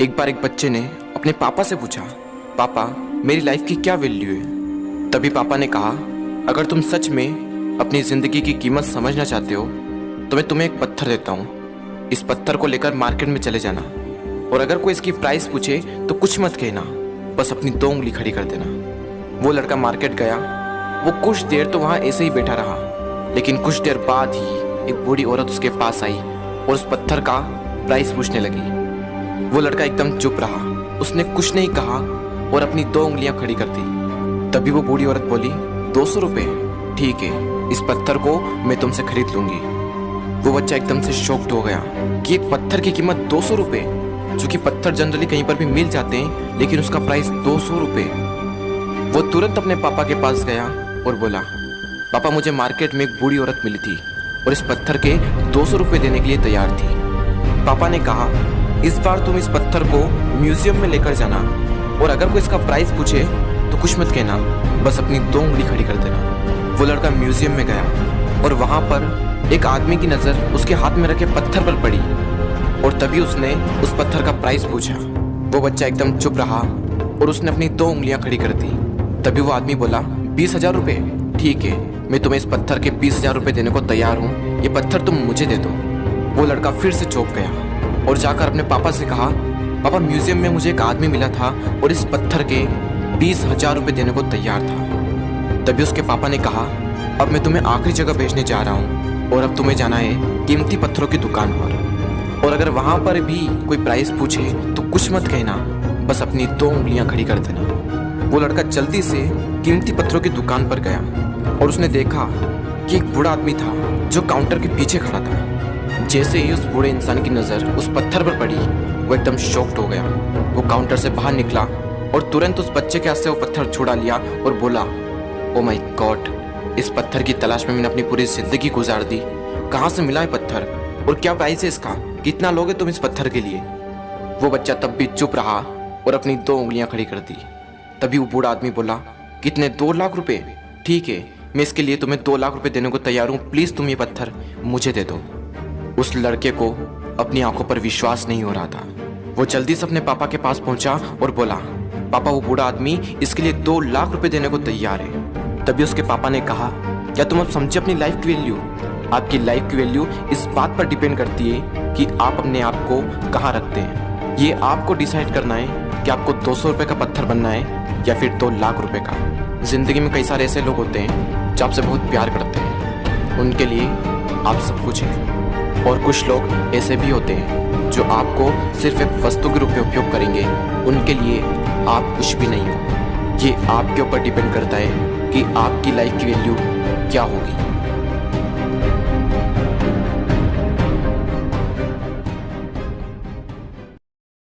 एक बार एक बच्चे ने अपने पापा से पूछा, पापा मेरी लाइफ की क्या वैल्यू है। तभी पापा ने कहा, अगर तुम सच में अपनी ज़िंदगी की कीमत समझना चाहते हो तो मैं तुम्हें एक पत्थर देता हूँ। इस पत्थर को लेकर मार्केट में चले जाना और अगर कोई इसकी प्राइस पूछे तो कुछ मत कहना, बस अपनी 2 उंगली खड़ी कर देना। वो लड़का मार्केट गया। वो कुछ देर तो वहाँ ऐसे ही बैठा रहा, लेकिन कुछ देर बाद ही एक बूढ़ी औरत उसके पास आई और उस पत्थर का प्राइस पूछने लगी। वो लड़का एकदम चुप रहा, उसने कुछ नहीं कहा और अपनी 2 उंगलियां खड़ी कर दी। तभी वो बूढ़ी औरत बोली, 200 रुपये, ठीक है, इस पत्थर को मैं तुमसे खरीद लूंगी। वो बच्चा एकदम से शॉक्ड हो गया कि एक पत्थर की कीमत 200 रुपये, जो कि पत्थर जनरली कहीं पर भी मिल जाते हैं, लेकिन उसका प्राइस 200 रुपये। वो तुरंत अपने पापा के पास गया और बोला, पापा मुझे मार्केट में एक बूढ़ी औरत मिली थी और इस पत्थर के 200 रुपये देने के लिए तैयार थी। पापा ने कहा, इस बार तुम इस पत्थर को म्यूजियम में लेकर जाना और अगर कोई इसका प्राइस पूछे तो कुछ मत कहना, बस अपनी 2 उंगली खड़ी कर देना। वो लड़का म्यूजियम में गया और वहाँ पर एक आदमी की नज़र उसके हाथ में रखे पत्थर पर पड़ी और तभी उसने उस पत्थर का प्राइस पूछा। वो बच्चा एकदम चुप रहा और उसने अपनी 2 उंगलियां खड़ी कर दी। तभी वो आदमी बोला, 20,000 रुपये, ठीक है, मैं तुम्हें इस पत्थर के 20,000 रुपये देने को तैयार हूँ, ये पत्थर तुम मुझे दे दो। वो लड़का फिर से चौंक गया और जाकर अपने पापा से कहा, पापा म्यूजियम में मुझे एक आदमी मिला था और इस पत्थर के 20,000 रुपये देने को तैयार था। तभी उसके पापा ने कहा, अब मैं तुम्हें आखिरी जगह भेजने जा रहा हूँ और अब तुम्हें जाना है कीमती पत्थरों की दुकान पर और अगर वहाँ पर भी कोई प्राइस पूछे तो कुछ मत कहना, बस अपनी 2 उंगलियां खड़ी कर देना। वो लड़का जल्दी से कीमती पत्थरों की दुकान पर गया और उसने देखा कि एक बूढ़ा आदमी था जो काउंटर के पीछे खड़ा था। जैसे ही उस बूढ़े इंसान की नज़र उस पत्थर पर पड़ी, वो एकदम शॉक्ड हो गया। वो काउंटर से बाहर निकला और तुरंत उस बच्चे के हाथ से वो पत्थर छुड़ा लिया और बोला, ओ माय गॉड, इस पत्थर की तलाश में मैंने अपनी पूरी जिंदगी गुजार दी। कहाँ से मिला है पत्थर और क्या प्राइस है इसका, कितना लोगे तुम इस पत्थर के लिए। वो बच्चा तब भी चुप रहा और अपनी 2 उंगलियां खड़ी कर दी। तभी वो बूढ़ा आदमी बोला, कितने, 2 लाख रुपए, ठीक है, मैं इसके लिए तुम्हें 2 लाख रुपए देने को तैयार हूँ, प्लीज़ तुम ये पत्थर मुझे दे दो। उस लड़के को अपनी आंखों पर विश्वास नहीं हो रहा था। वो जल्दी से अपने पापा के पास पहुंचा और बोला, पापा वो बूढ़ा आदमी इसके लिए 2 लाख रुपए देने को तैयार है। तभी उसके पापा ने कहा, क्या तुम अब समझे अपनी लाइफ की वैल्यू? आपकी लाइफ की वैल्यू इस बात पर डिपेंड करती है कि आप अपने आप को कहाँ रखते हैं। ये आपको डिसाइड करना है कि आपको 200 रुपये का पत्थर बनना है या फिर 2 लाख रुपए का। जिंदगी में कई सारे ऐसे लोग होते हैं जो आपसे बहुत प्यार करते हैं, उनके लिए आप सब कुछ हैं, और कुछ लोग ऐसे भी होते हैं जो आपको सिर्फ एक वस्तु के रूप में उपयोग करेंगे, उनके लिए आप कुछ भी नहीं हो। ये आपके ऊपर डिपेंड करता है कि आपकी लाइफ की वैल्यू क्या होगी।